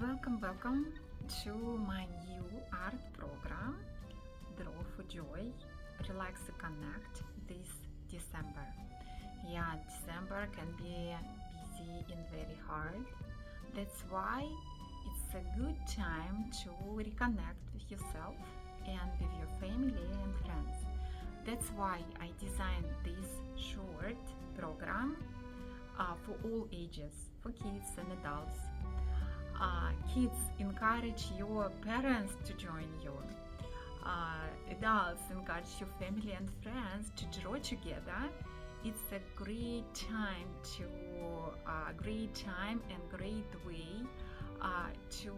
Welcome to my new art program, Draw for Joy, Relax and Connect this December. Yeah, December can be busy and very hard. That's why it's a good time to reconnect with yourself and with your family and friends. That's why I designed this short program for all ages, for kids and adults. Kids, encourage your parents to join you. Adults, encourage your family and friends to draw together. It's a great time and great way to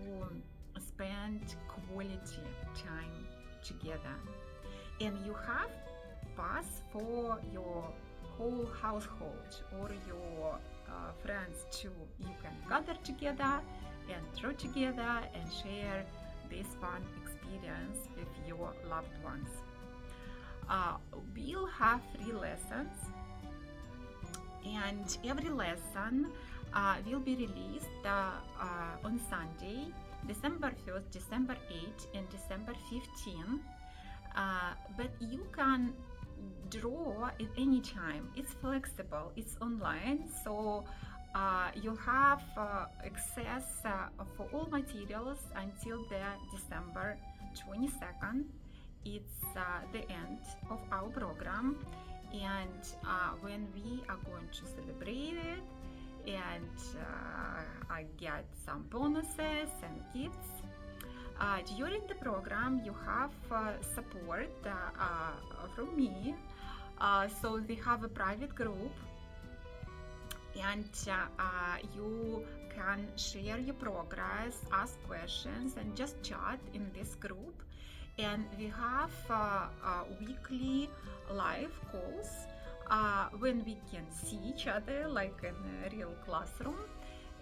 spend quality time together. And you have pass for your whole household or your friends too. You can gather together and draw together and share this fun experience with your loved ones. We'll have 3 lessons, and every lesson will be released on Sunday, December 1st, December 8th, and December 15th. But you can draw at any time. It's flexible, it's online, so you have access for all materials until the December 22nd. It's the end of our program, and when we are going to celebrate it and I get some bonuses and gifts. During the program you have support from me, so we have a private group, and you can share your progress, ask questions, and just chat in this group. And we have weekly live calls when we can see each other like in a real classroom,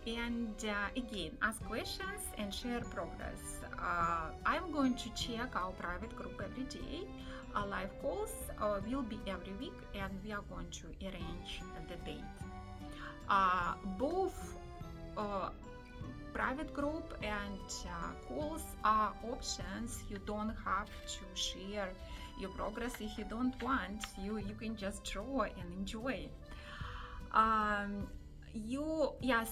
and again ask questions and share progress. I'm going to check our private group every day. Live calls will be every week, and we are going to arrange the date. Both private group and calls are options. You don't have to share your progress if you don't want. You can just draw and enjoy.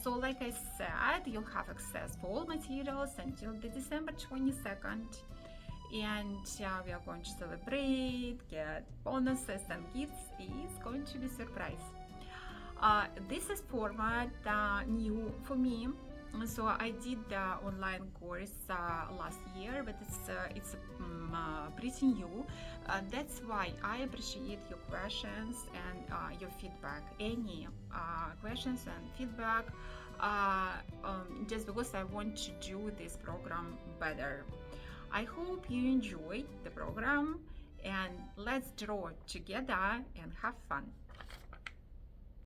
So like I said, you'll have access for all materials until the December 22nd, and we are going to celebrate, get bonuses and gifts. It's going to be a surprise. This is format new for me, so I did the online course last year, but it's pretty new. That's why I appreciate your questions and your feedback. Any questions and feedback, just because I want to do this program better. I hope you enjoyed the program, and let's draw together and have fun.